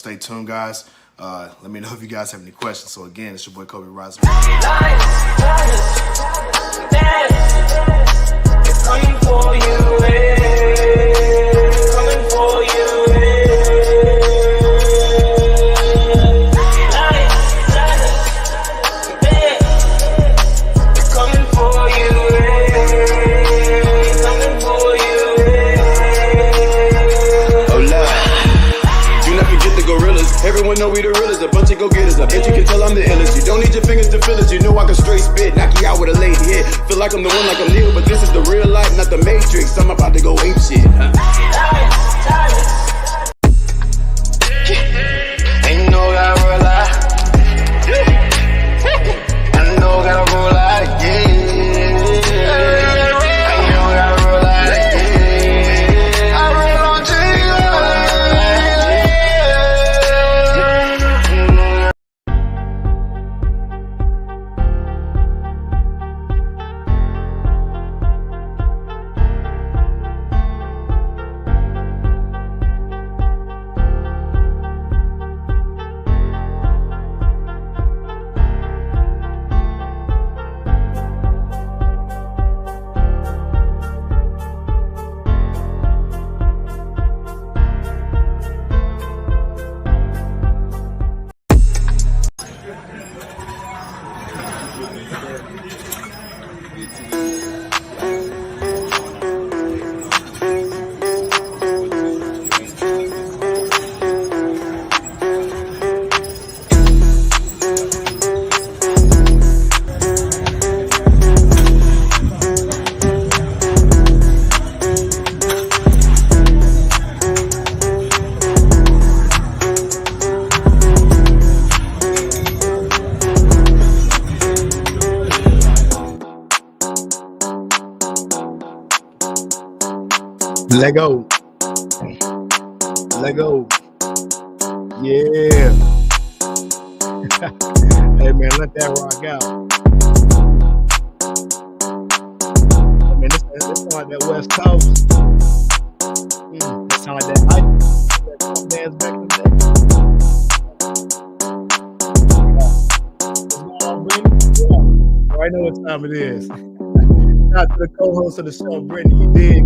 Stay tuned, guys. Let me know if you guys have any questions. So again, it's your boy Cobe Rise. It's coming for you, it's coming for you, it's coming for you, it's coming for you. Oh Lord, do not forget the gorillas. Everyone know we the realest, a bunch of go-getters. I bet you can tell I'm the illest. You don't need your fingers to feel it. You know I can straight spit, knock you out with a late hit. Feel like I'm the one, like I'm Neo, but this is the real life, not the Matrix. I'm about to go ape shit. Ain't no gotta roll out. I know gotta roll out, yeah. I know gotta roll out, yeah. I roll on Let go. Let go. Yeah. Hey man, let that rock out. Man, this sound like that West Coast. This sound like that hype dance back in the day. Yeah. I know what time it is. Shout out to the co-host of the show, Brittany. You dig?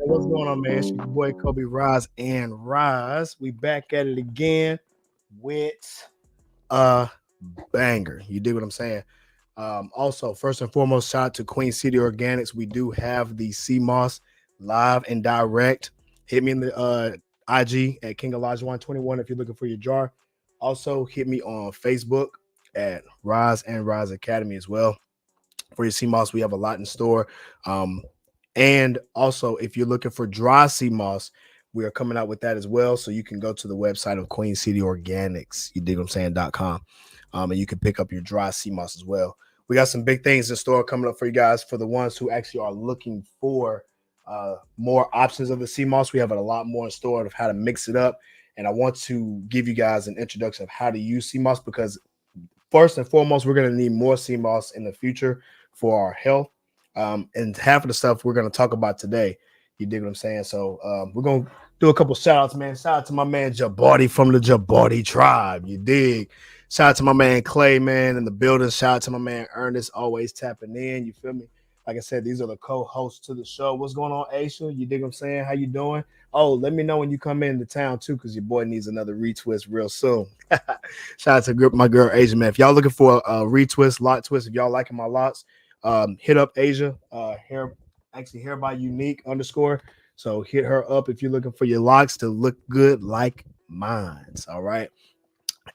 What's going on, man? It's your boy Cobe Rise and Rise. We back at it again with a banger. You dig what I'm saying? Also, first and foremost, shout out to Queen City Organics. We do have the sea moss live and direct. Hit me in the IG at King Alajuwan 21 if you're looking for your jar. Also, hit me on Facebook at Rise and Rise Academy as well. For your sea moss, we have a lot in store. And also, if you're looking for dry sea moss, we are coming out with that as well. So you can go to the website of Queen City Organics, you dig what I'm saying.com. And you can pick up your dry sea moss as well. We got some big things in store coming up for you guys. For the ones who actually are looking for more options of the sea moss, we have a lot more in store of how to mix it up. And I want to give you guys an introduction of how to use sea moss, because first and foremost, we're going to need more sea moss in the future for our health. And half of the stuff we're going to talk about today, you dig what I'm saying? So we're going to do a couple shout outs, man. Shout out to my man Jabardi from the Jabardi tribe. You dig? Shout out to my man Clay, man, in the building. Shout out to my man Ernest, always tapping in. You feel me? Like I said, these are the co-hosts to the show. What's going on, Aisha? You dig what I'm saying? How you doing? Oh, let me know when you come into town too, because your boy needs another retwist real soon. Shout out to my girl Asia, man. If y'all looking for a retwist, lot twist, if y'all liking my lots, hit up Asia, hair by unique _. So hit her up if you're looking for your locks to look good like mine. All right.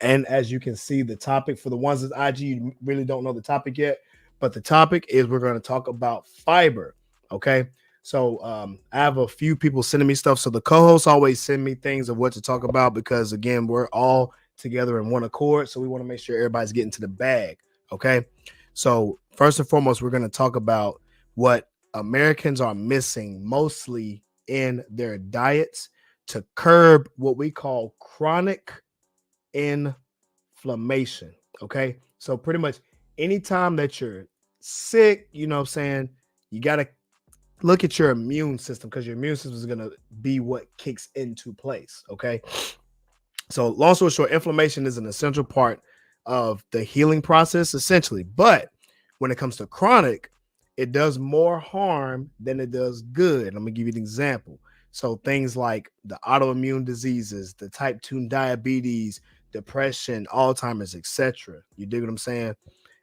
And as you can see, the topic for the ones that's IG, you really don't know the topic yet, but the topic is we're going to talk about fiber. Okay. So I have a few people sending me stuff. So the co-hosts always send me things of what to talk about, because again, we're all together in one accord. So we want to make sure everybody's getting to the bag. Okay. So first and foremost, we're going to talk about what Americans are missing mostly in their diets to curb what we call chronic inflammation. Okay. So pretty much anytime that you're sick, you know what I'm saying, you got to look at your immune system, because your immune system is going to be what kicks into place. Okay. So long story short, inflammation is an essential part of the healing process, essentially. But when it comes to chronic, it does more harm than it does good. I'm gonna give you an example. So things like the autoimmune diseases, the type 2 diabetes, depression, Alzheimer's, etc. You dig what I'm saying?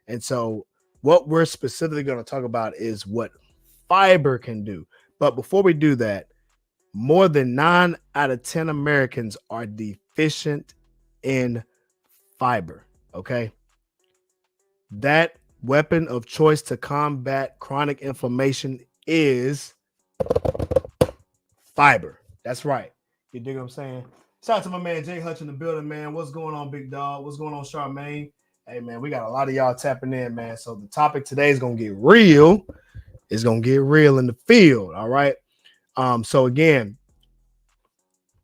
And so what we're specifically going to talk about is what fiber can do. But before we do that, more than 9 out of 10 Americans are deficient in fiber. Okay. That weapon of choice to combat chronic inflammation is fiber. That's right. You dig what I'm saying? Shout out to my man Jay Hutch in the building, man. What's going on, big dog? What's going on, Charmaine? Hey, man, we got a lot of y'all tapping in, man. So the topic today is going to get real. It's going to get real in the field. All right. So again,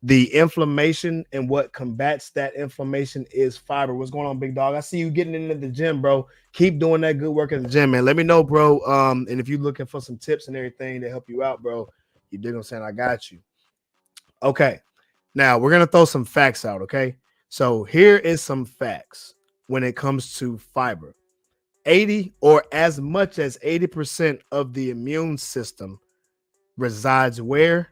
the inflammation and what combats that inflammation is fiber. What's going on, big dog? I see you getting into the gym, bro. Keep doing that good work at the gym, man. Let me know, bro. And if you're looking for some tips and everything to help you out, bro, you dig what I'm saying? I got you. Okay. Now we're going to throw some facts out. Okay. So here is some facts when it comes to fiber. 80 or as much as 80% of the immune system resides where?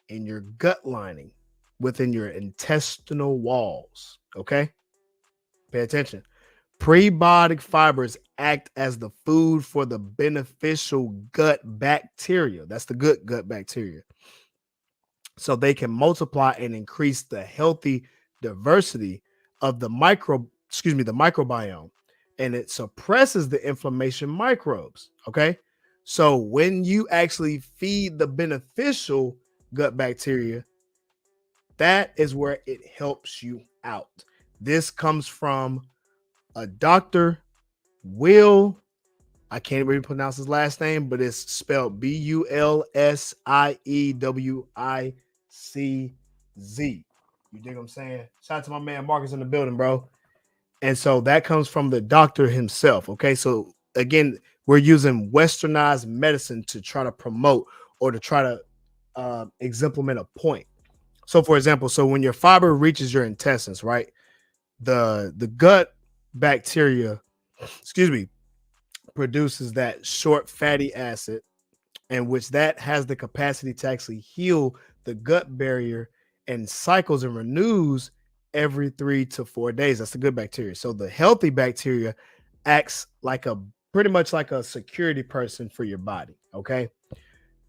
In your gut lining, within your intestinal walls. Okay. Pay attention. Prebiotic fibers act as the food for the beneficial gut bacteria. That's the good gut bacteria. So they can multiply and increase the healthy diversity of the microbiome, and it suppresses the inflammation microbes. Okay. So when you actually feed the beneficial gut bacteria, that is where it helps you out. This comes from a Dr. Will, I can't really pronounce his last name, but it's spelled Bulsiwiczz. You dig what I'm saying? Shout out to my man Marcus in the building, bro. And so that comes from the doctor himself. Okay. So again, we're using westernized medicine to try to promote or to try to exemplament a point. So for example, so when your fiber reaches your intestines, right, the gut bacteria, produces that short fatty acid, and which that has the capacity to actually heal the gut barrier and cycles and renews every 3 to 4 days. That's the good bacteria. So the healthy bacteria acts like a pretty much like a security person for your body. Okay.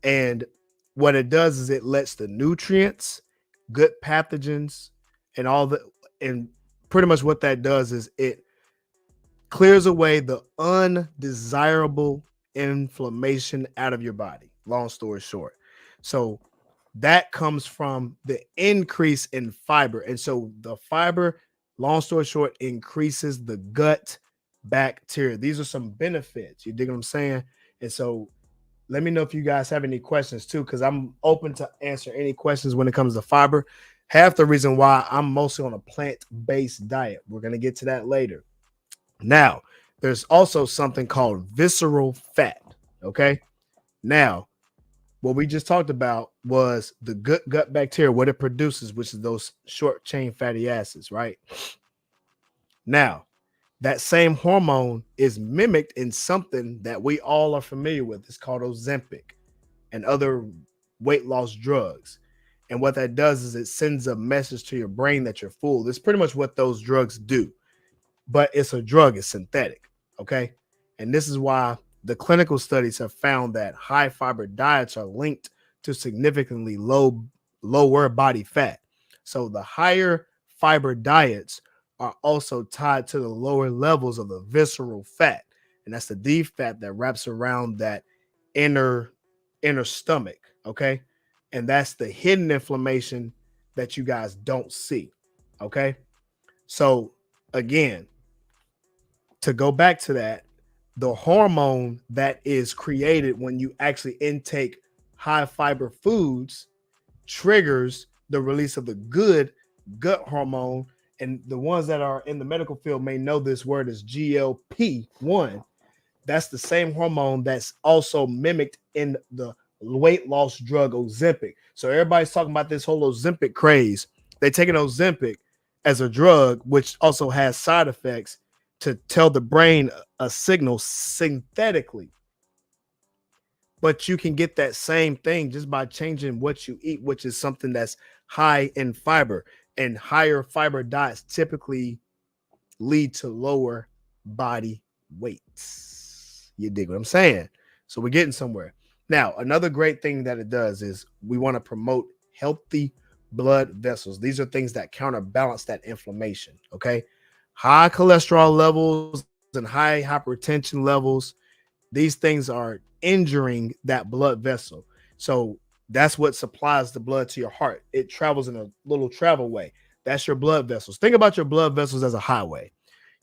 And what it does is it lets the nutrients, good pathogens, and pretty much what that does is it clears away the undesirable inflammation out of your body. Long story short. So that comes from the increase in fiber. And so the fiber, long story short, increases the gut bacteria. These are some benefits. You dig what I'm saying? And so let me know if you guys have any questions too, because I'm open to answer any questions when it comes to fiber. Half the reason why I'm mostly on a plant-based diet. We're going to get to that later. Now, there's also something called visceral fat. Okay. Now, what we just talked about was the gut bacteria, what it produces, which is those short chain fatty acids, right? Now, that same hormone is mimicked in something that we all are familiar with. It's called Ozempic and other weight loss drugs. And what that does is it sends a message to your brain that you're full. That's pretty much what those drugs do. But it's a drug, it's synthetic. Okay. And this is why the clinical studies have found that high fiber diets are linked to significantly lower body fat. So the higher fiber diets are also tied to the lower levels of the visceral fat. And that's the D fat that wraps around that inner stomach. Okay. And that's the hidden inflammation that you guys don't see. Okay. So again, to go back to that, the hormone that is created when you actually intake high fiber foods triggers the release of the good gut hormone. And the ones that are in the medical field may know this word is GLP-1. That's the same hormone that's also mimicked in the weight loss drug Ozempic. So everybody's talking about this whole Ozempic craze. They taking Ozempic, as a drug, which also has side effects to tell the brain a signal synthetically. But you can get that same thing just by changing what you eat, which is something that's high in fiber. And higher fiber diets typically lead to lower body weights. You dig what I'm saying? So we're getting somewhere. Now, another great thing that it does is we want to promote healthy blood vessels. These are things that counterbalance that inflammation. Okay. High cholesterol levels and high hypertension levels, these things are injuring that blood vessel. So that's what supplies the blood to your heart. It travels in a little travel way. That's your blood vessels. Think about your blood vessels as a highway.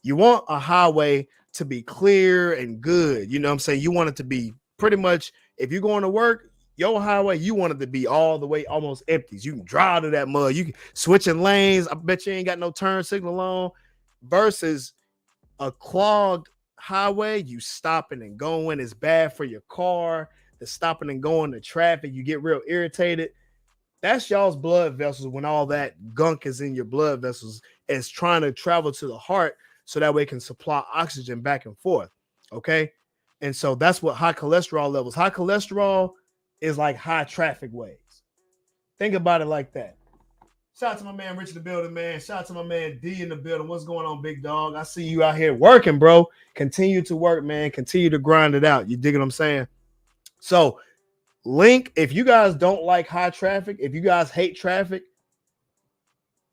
You want a highway to be clear and good. You know what I'm saying? You want it to be pretty much, if you're going to work, your highway, you want it to be all the way almost empty. You can drive to that mud. You can switching lanes. I bet you ain't got no turn signal on. Versus a clogged highway, you stopping and going is bad for your car. The stopping and going to traffic, you get real irritated. That's y'all's blood vessels when all that gunk is in your blood vessels. It's trying to travel to the heart so that way it can supply oxygen back and forth. Okay. And so that's what high cholesterol levels. High cholesterol is like high traffic ways. Think about it like that. Shout out to my man Rich in the building, man. Shout out to my man D in the building. What's going on, big dog? I see you out here working, bro. Continue to work, man. Continue to grind it out. You dig what I'm saying? So, link, if you guys don't like high traffic, if you guys hate traffic,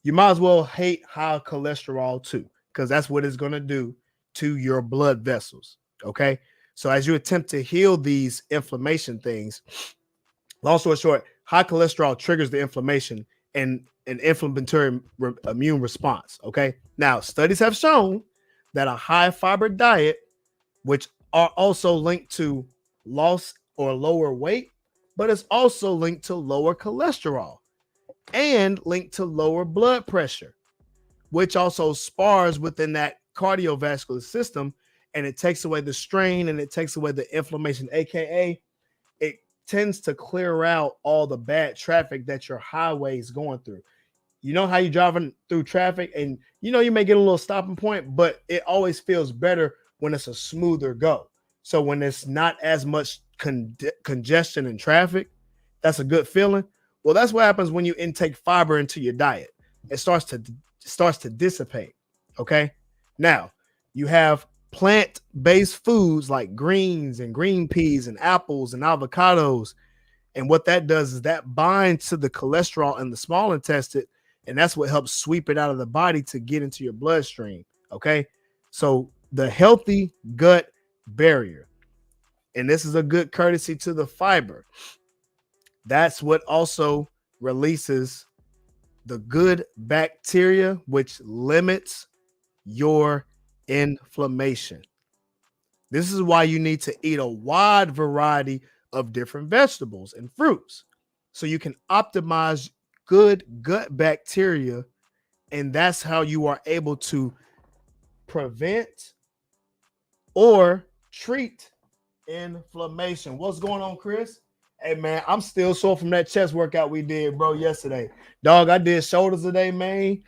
you might as well hate high cholesterol too, because that's what it's going to do to your blood vessels. Okay. So, as you attempt to heal these inflammation things, long story short, high cholesterol triggers the inflammation and an inflammatory immune response. Okay. Now, studies have shown that a high fiber diet, which are also linked to loss or lower weight, but it's also linked to lower cholesterol and linked to lower blood pressure, which also spars within that cardiovascular system. And it takes away the strain and it takes away the inflammation, AKA it tends to clear out all the bad traffic that your highway is going through. You know how you're driving through traffic and you may get a little stopping point, but it always feels better when it's a smoother go. So when it's not as much congestion in traffic, that's a good feeling. Well, that's what happens when you intake fiber into your diet. It starts to dissipate. Okay. Now you have plant-based foods like greens and green peas and apples and avocados. And what that does is that binds to the cholesterol in the small intestine. And that's what helps sweep it out of the body to get into your bloodstream. Okay. So the healthy gut barrier, and this is a good courtesy to the fiber, that's what also releases the good bacteria, which limits your inflammation. This is why you need to eat a wide variety of different vegetables and fruits so you can optimize good gut bacteria. And that's how you are able to prevent or treat inflammation. What's going on, Chris? Hey, man, I'm still sore from that chest workout we did, bro, yesterday. Dog, I did shoulders today, man,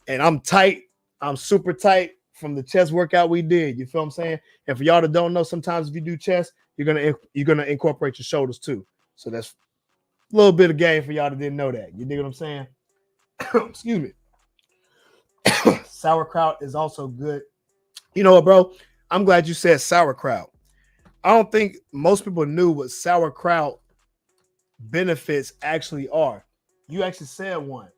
and I'm tight. I'm super tight from the chest workout we did. You feel what I'm saying? And for y'all that don't know, sometimes if you do chest, you're gonna incorporate your shoulders too. So that's a little bit of game for y'all that didn't know that. You dig what I'm saying? Excuse me. Sauerkraut is also good. You know what, bro? I'm glad you said sauerkraut. I don't think most people knew what sauerkraut benefits actually are. You actually said one.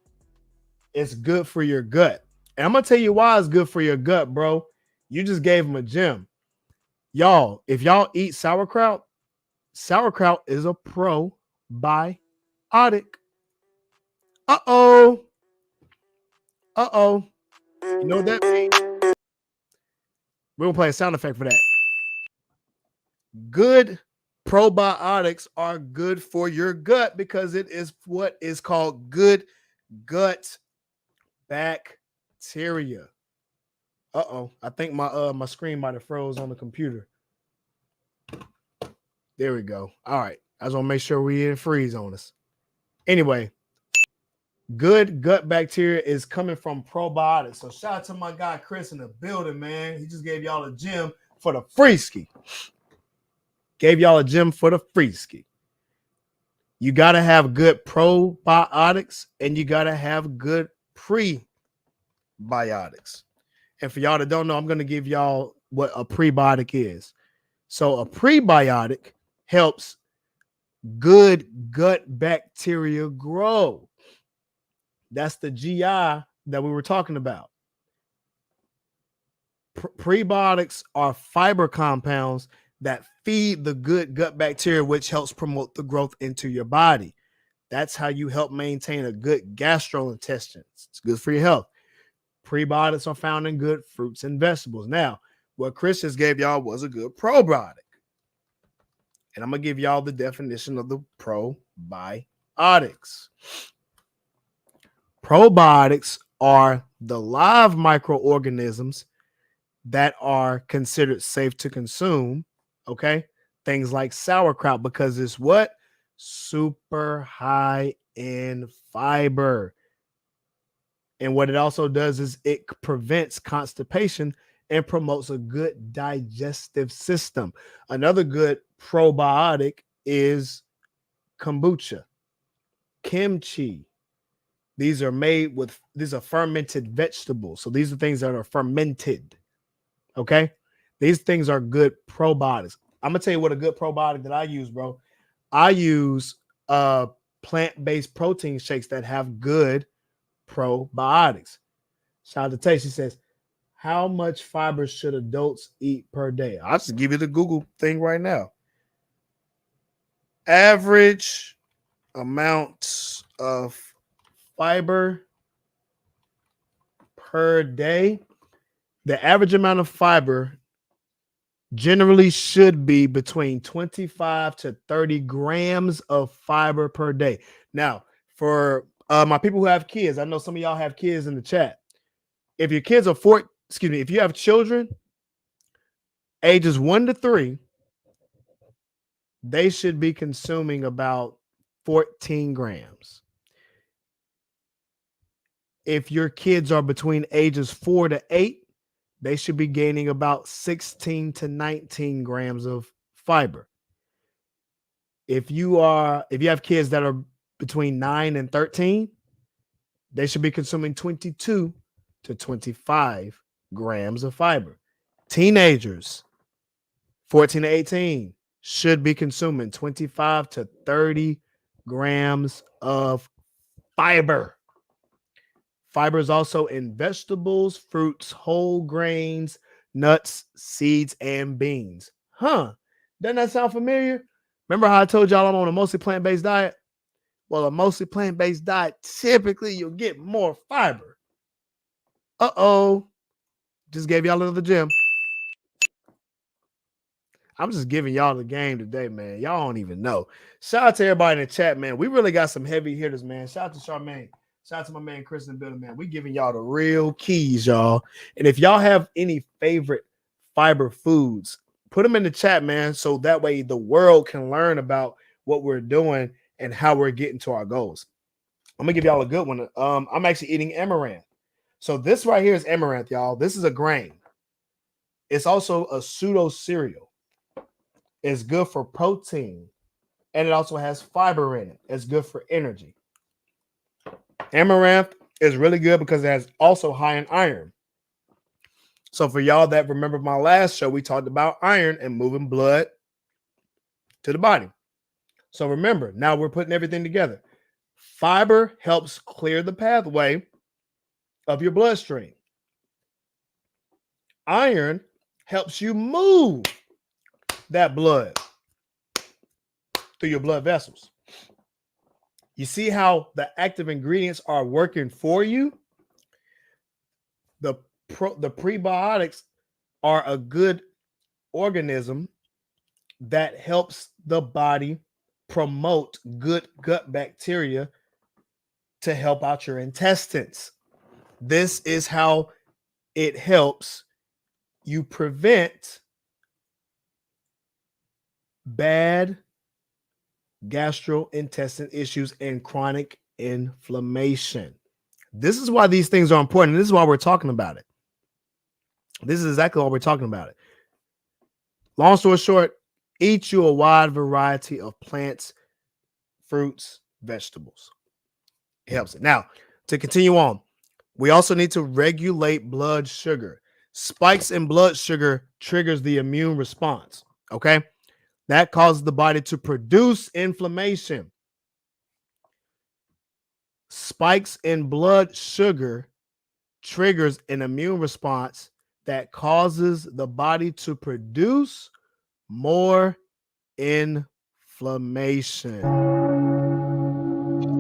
It's good for your gut. And I'm going to tell you why it's good for your gut, bro. You just gave him a gem. Y'all, if y'all eat sauerkraut, sauerkraut is a probiotic. Uh-oh. Uh-oh. You know that? We're going to play a sound effect for that. Good probiotics are good for your gut because it is what is called good gut bacteria. Uh-oh. I think my screen might have froze on the computer. There we go. All right. I just want to make sure we didn't freeze on us. Anyway, Good gut bacteria is coming from probiotics. So shout out to my guy Chris in the building, man. He just gave y'all a gym for the free ski. Gave y'all a gym for the free ski. You got to have good probiotics and you got to have good prebiotics. And for y'all that don't know, I'm going to give y'all what a prebiotic is. So a prebiotic helps good gut bacteria grow. That's the GI that we were talking about. Prebiotics are fiber compounds that feed the good gut bacteria, which helps promote the growth into your body. That's how you help maintain a good gastrointestine. It's good for your health. Prebiotics are found in good fruits and vegetables. Now, what Chris just gave y'all was a good probiotic. And I'm going to give y'all the definition of the probiotics. Probiotics are the live microorganisms that are considered safe to consume. Okay. Things like sauerkraut, because it's what? Super high in fiber. And what it also does is it prevents constipation and promotes a good digestive system. Another good probiotic is kombucha, kimchi. These are fermented vegetables. So these are things that are fermented. Okay. These things are good probiotics. I'm going to tell you what a good probiotic that I use, bro. I use plant-based protein shakes that have good probiotics. Shout out to Tay. She says, how much fiber should adults eat per day? I'll just give you the Google thing right now. Average amount of fiber per day. The average amount of fiber generally should be between 25 to 30 grams of fiber per day. Now, for my people who have kids, I know some of y'all have kids in the chat. If your kids are if you have children ages 1 to 3, they should be consuming about 14 grams. If your kids are between ages 4 to 8, they should be gaining about 16 to 19 grams of fiber. If you have kids that are between 9 and 13, they should be consuming 22 to 25 grams of fiber. Teenagers, 14 to 18, should be consuming 25 to 30 grams of fiber. Fiber is also in vegetables, fruits, whole grains, nuts, seeds, and beans. Doesn't that sound familiar? Remember how I told y'all I'm on a mostly plant-based diet? Well, a mostly plant-based diet, typically you'll get more fiber. Just gave y'all another gem. I'm just giving y'all the game today, man. Y'all don't even know. Shout out to everybody in the chat, man. We really got some heavy hitters, man. Shout out to Charmaine. Shout out to my man Chris in the building, man. We giving y'all the real keys, y'all. And if y'all have any favorite fiber foods, put them in the chat, man. So that way the world can learn about what we're doing and how we're getting to our goals. I'm gonna give y'all a good one. I'm actually eating amaranth. So this right here is amaranth, y'all. This is a grain. It's also a pseudo cereal. It's good for protein, and it also has fiber in it. It's good for energy. Amaranth is really good because it has also high in iron. So for y'all that remember my last show, we talked about iron and moving blood to the body. So remember, now we're putting everything together. Fiber helps clear the pathway of your bloodstream. Iron helps you move that blood through your blood vessels. You see how the active ingredients are working for you? The prebiotics are a good organism that helps the body promote good gut bacteria to help out your intestines. This is how it helps you prevent bad gastrointestinal issues and chronic inflammation. This is why these things are important. This is why we're talking about it. This is exactly why we're talking about it. Long story short, eat you a wide variety of plants, fruits, vegetables. It helps it. Now, to continue on, we also need to regulate blood sugar. Spikes in blood sugar triggers the immune response. Okay. That causes the body to produce inflammation. Spikes in blood sugar triggers an immune response that causes the body to produce more inflammation.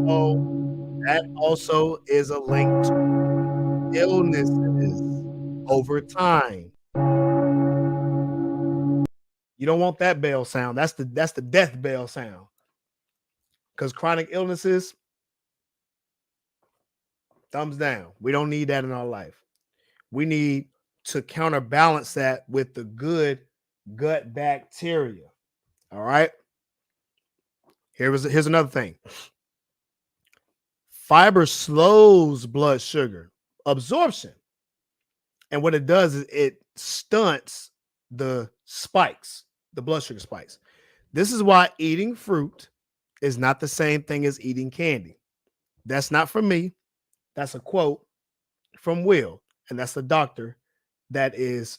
So that also is a link to illnesses over time. You don't want that bell sound. That's the death bell sound. Because chronic illnesses, thumbs down. We don't need that in our life. We need to counterbalance that with the good gut bacteria. All right. Here's another thing. Fiber slows blood sugar absorption. And what it does is it stunts the spikes, the blood sugar spikes. This is why eating fruit is not the same thing as eating candy. That's not from me. That's a quote from Will. And that's the doctor that is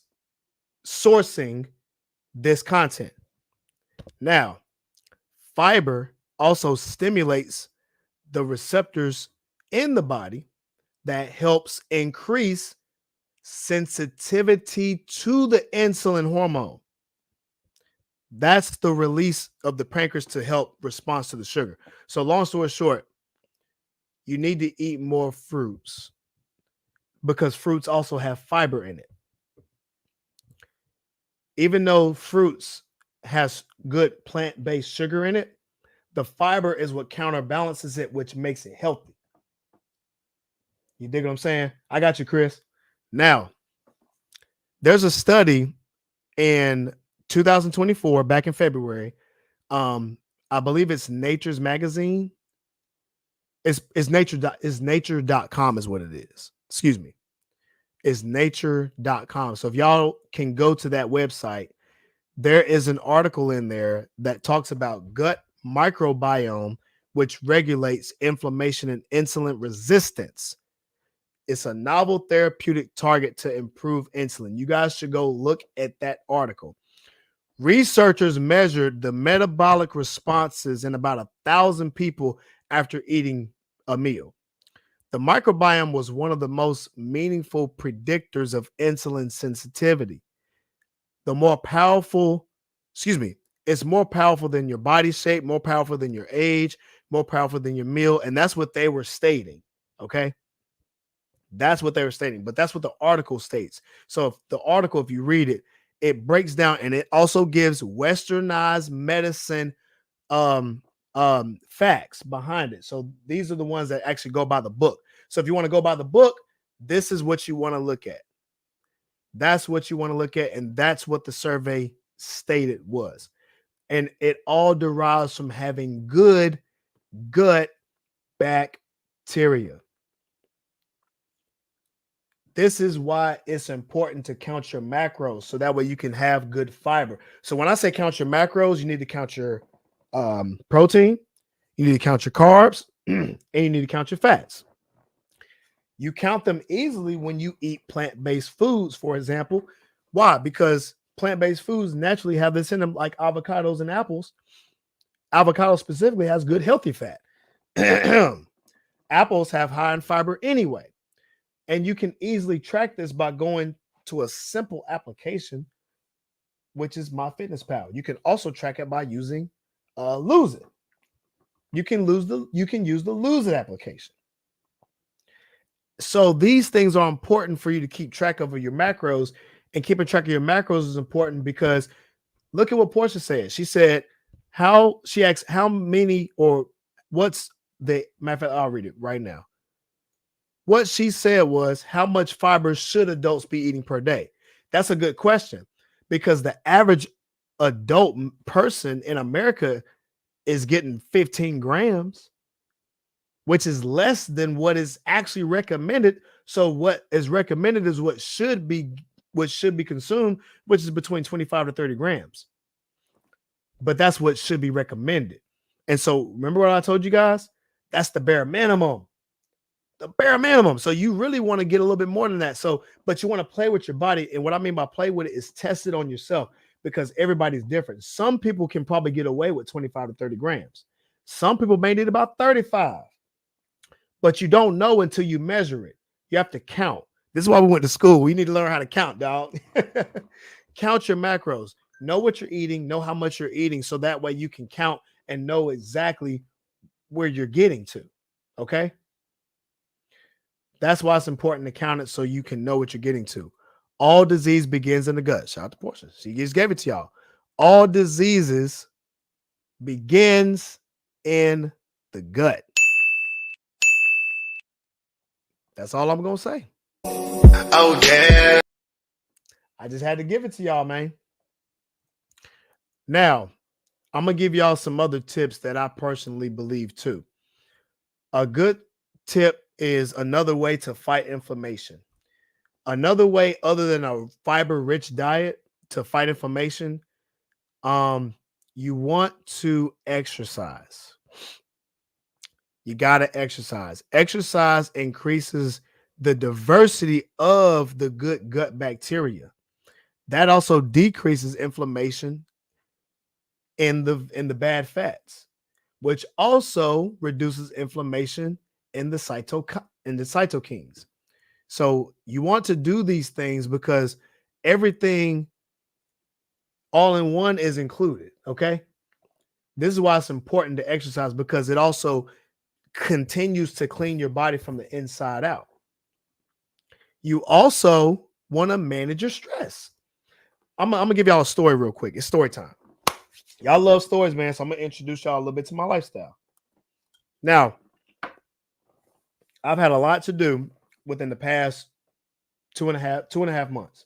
sourcing this content. Now, fiber also stimulates the receptors in the body that helps increase sensitivity to the insulin hormone. That's the release of the pancreas to help respond to the sugar. So long story short, you need to eat more fruits because fruits also have fiber in it. Even though fruits has good plant-based sugar in it, the fiber is what counterbalances it, which makes it healthy. You dig what I'm saying? I got you, Chris. Now, there's a study in 2024, back in February. I believe it's Nature's magazine. It's nature.com is what it is. Excuse me. It's nature.com. So if y'all can go to that website, there is an article in there that talks about gut microbiome, which regulates inflammation and insulin resistance. It's a novel therapeutic target to improve insulin. You guys should go look at that article. Researchers measured the metabolic responses in about 1,000 people after eating a meal. The microbiome was one of the most meaningful predictors of insulin sensitivity. It's more powerful than your body shape, more powerful than your age, more powerful than your meal. And that's what they were stating. Okay. That's what they were stating, but that's what the article states. So if you read it, it breaks down and it also gives westernized medicine facts behind it. So these are the ones that actually go by the book. So if you want to go by the book, this is what you want to look at. That's what you want to look at. And that's what the survey stated was. And it all derives from having good gut bacteria. This is why it's important to count your macros so that way you can have good fiber. So when I say count your macros, you need to count your protein, you need to count your carbs, and you need to count your fats. You count them easily when you eat plant-based foods, for example. Why? Because plant-based foods naturally have this in them, like avocados and apples. Avocado specifically has good healthy fat. Apples have high in fiber anyway. And you can easily track this by going to a simple application, which is MyFitnessPal. You can also track it by using Lose It. You can use the Lose It application. So these things are important for you to keep track of your macros, and keeping track of your macros is important because look at what Portia said. She said, she asked how many or what's the matter of fact, I'll read it right now. What she said was, how much fiber should adults be eating per day? That's a good question because the average adult person in America is getting 15 grams. which is less than what is actually recommended. So what is recommended is what should be consumed, which is between 25 to 30 grams. But that's what should be recommended. And so remember what I told you guys? That's the bare minimum. The bare minimum. So you really want to get a little bit more than that. So, but you want to play with your body. And what I mean by play with it is test it on yourself, because everybody's different. Some people can probably get away with 25 to 30 grams. Some people may need about 35, but you don't know until you measure it. You have to count. This is why we went to school. We need to learn how to count, dog. Count your macros. Know what you're eating. Know how much you're eating. So that way you can count and know exactly where you're getting to. Okay? That's why it's important to count it so you can know what you're getting to. All disease begins in the gut. Shout out to Portia. She just gave it to y'all. All diseases begins in the gut. That's all I'm going to say. Oh, yeah. I just had to give it to y'all, man. Now, I'm going to give y'all some other tips that I personally believe too. A good tip is another way to fight inflammation. Another way other than a fiber-rich diet to fight inflammation, you want to exercise. You got to exercise. Exercise increases the diversity of the good gut bacteria. That also decreases inflammation in the bad fats, which also reduces inflammation in the cytokines. So you want to do these things because everything all in one is included. Okay. This is why it's important to exercise, because it also continues to clean your body from the inside out. You also want to manage your stress. I'm gonna give y'all a story real quick. It's story time. Y'all love stories, man. So I'm gonna introduce y'all a little bit to my lifestyle. Now, I've had a lot to do within the past two and a half months.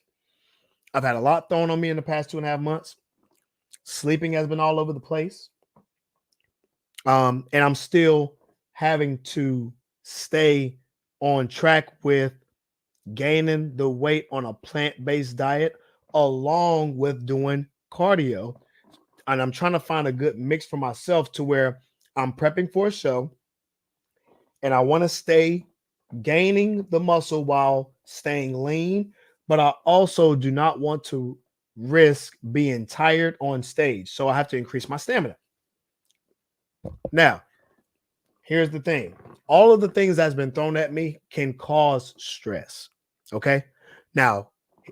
I've had a lot thrown on me in the past 2.5 months. Sleeping has been all over the place. And I'm still having to stay on track with gaining the weight on a plant-based diet along with doing cardio. And I'm trying to find a good mix for myself to where I'm prepping for a show and I want to stay gaining the muscle while staying lean, but I also do not want to risk being tired on stage. So I have to increase my stamina. Now, here's the thing. All of the things that's been thrown at me can cause stress. Okay. Now,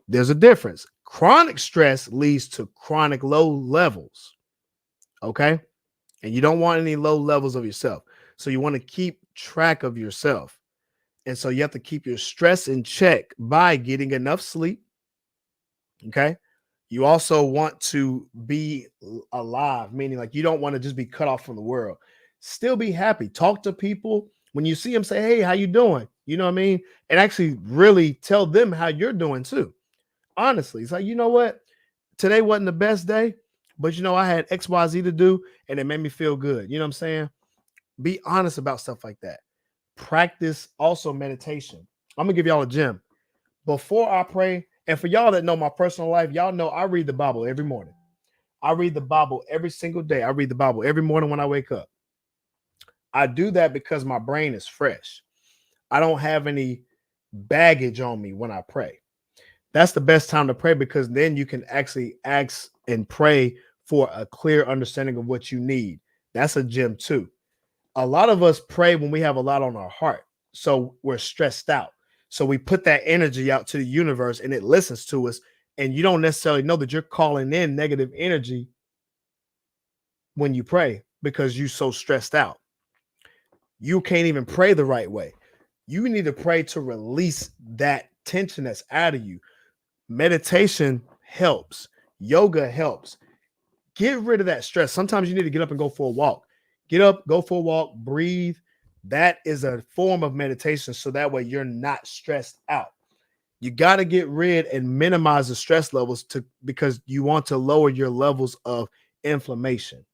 there's a difference. Chronic stress leads to chronic low levels. Okay. And you don't want any low levels of yourself. So you want to keep track of yourself. And so you have to keep your stress in check by getting enough sleep. Okay. You also want to be alive, meaning like you don't want to just be cut off from the world. Still be happy. Talk to people. When you see them, say, hey, how you doing? You know what I mean? And actually really tell them how you're doing too. Honestly, it's like, you know what? Today wasn't the best day, but you know, I had XYZ to do and it made me feel good. You know what I'm saying? Be honest about stuff like that. Practice also meditation. I'm going to give y'all a gem. Before I pray, and for y'all that know my personal life, y'all know I read the Bible every morning. I read the Bible every single day. I read the Bible every morning when I wake up. I do that because my brain is fresh. I don't have any baggage on me when I pray. That's the best time to pray, because then you can actually ask and pray for a clear understanding of what you need. That's a gem too. A lot of us pray when we have a lot on our heart. So we're stressed out. So we put that energy out to the universe and it listens to us. And you don't necessarily know that you're calling in negative energy when you pray because you're so stressed out. You can't even pray the right way. You need to pray to release that tension that's out of you. Meditation helps. Yoga helps. Get rid of that stress. Sometimes you need to get up and go for a walk. Get up, go for a walk, breathe. That is a form of meditation. So that way you're not stressed out. You got to get rid and minimize the stress levels because you want to lower your levels of inflammation.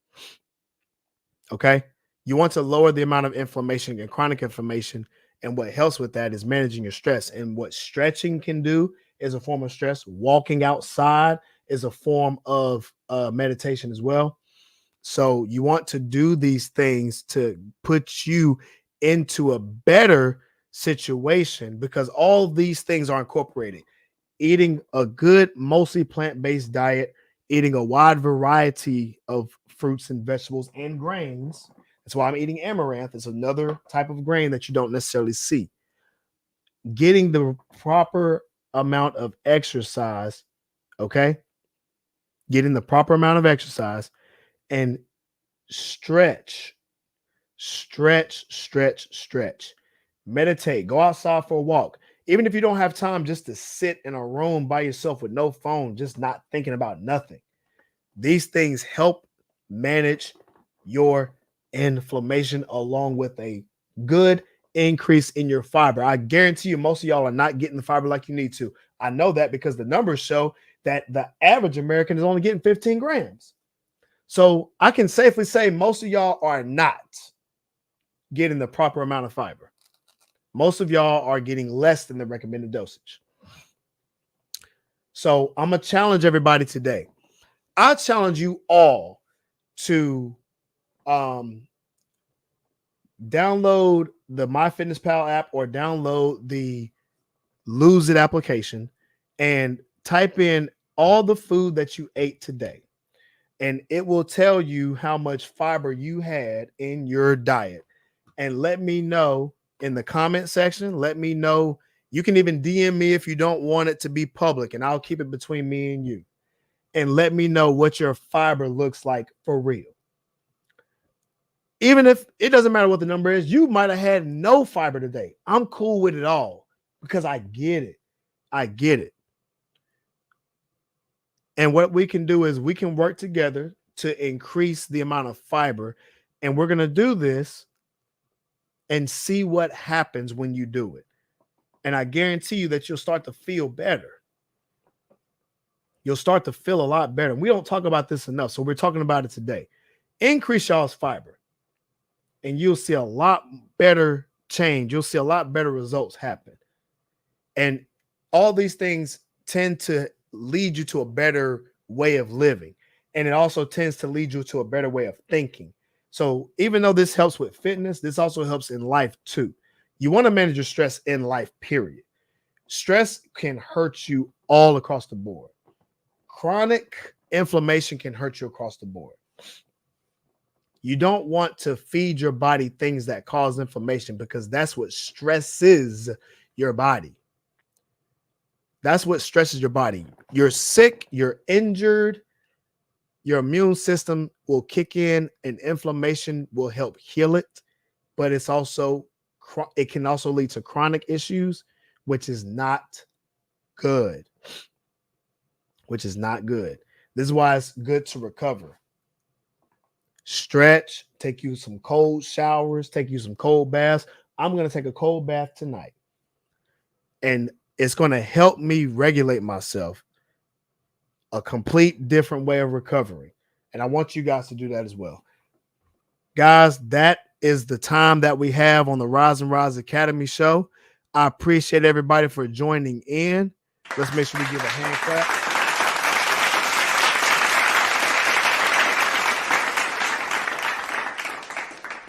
Okay. You want to lower the amount of inflammation and chronic inflammation. And what helps with that is managing your stress. And what stretching can do is a form of stress. Walking outside is a form of meditation as well. So you want to do these things to put you into a better situation, because all these things are incorporated. Eating a good, mostly plant-based diet, eating a wide variety of fruits and vegetables and grains. That's why I'm eating amaranth. It's another type of grain that you don't necessarily see. Getting the proper amount of exercise, okay? Getting the proper amount of exercise and stretch. Meditate. Go outside for a walk. Even if you don't have time just to sit in a room by yourself with no phone, just not thinking about nothing. These things help manage your inflammation along with a good increase in your fiber. I guarantee you most of y'all are not getting the fiber like you need to. I know that because the numbers show that the average American is only getting 15 grams. So I can safely say most of y'all are not getting the proper amount of fiber. Most of y'all are getting less than the recommended dosage. So I'm going to challenge everybody today. I challenge you all to download the MyFitnessPal app or download the Lose It application and type in all the food that you ate today. And it will tell you how much fiber you had in your diet. And let me know in the comment section. Let me know. You can even DM me if you don't want it to be public, and I'll keep it between me and you. And let me know what your fiber looks like for real. Even if it doesn't matter what the number is, you might have had no fiber today. I'm cool with it all because I get it. I get it. And what we can do is we can work together to increase the amount of fiber. And we're going to do this and see what happens when you do it. And I guarantee you that you'll start to feel better. You'll start to feel a lot better. And we don't talk about this enough, so we're talking about it today. Increase y'all's fiber, and you'll see a lot better change. You'll see a lot better results happen. And all these things tend to lead you to a better way of living. And it also tends to lead you to a better way of thinking. So even though this helps with fitness, this also helps in life too. You want to manage your stress in life, period. Stress can hurt you all across the board. Chronic inflammation can hurt you across the board. You don't want to feed your body things that cause inflammation, because that's what stresses your body. That's what stresses your body. You're sick, you're injured, your immune system will kick in and inflammation will help heal it, but it can also lead to chronic issues, which is not good. This is why it's good to recover. Stretch, take you some cold showers, take you some cold baths. I'm going to take a cold bath tonight. And it's going to help me regulate myself. A complete different way of recovering. And I want you guys to do that as well. Guys, that is the time that we have on the Rise and Rise Academy show. I appreciate everybody for joining in. Let's make sure we give a hand clap.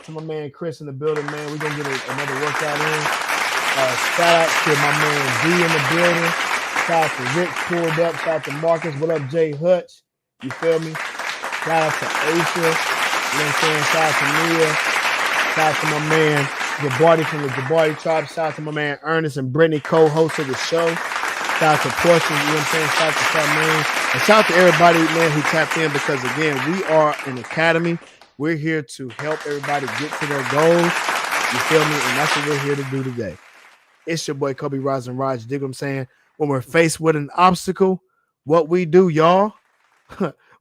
To my man Chris in the building, man. We're going to get another workout in. Shout out to my man D in the building. Shout out to Rick pulled up. Shout out to Marcus. What up, Jay Hutch? You feel me? Shout out to Aisha. You know what I'm saying? Shout out to Mia. Shout out to my man Jabardi from the Jabardi Tribe. Shout out to my man Ernest and Brittany, co-host of the show. Shout out to Portia. You know what I'm saying? Shout out to Charmaine. And shout out to everybody, man, who tapped in, because, again, we are an academy. We're here to help everybody get to their goals. You feel me? And that's what we're here to do today. It's your boy, Cobe Rise and Rise. You dig what I'm saying? When we're faced with an obstacle, what we do, y'all,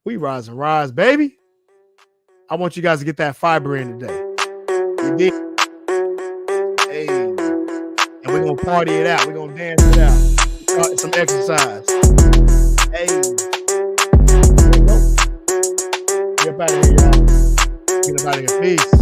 we rise and rise, baby. I want you guys to get that fiber in today. You dig? Hey. And we're going to party it out. We're going to dance it out. Start some exercise. Hey. Get up out of here, y'all. Get up out of here. Peace.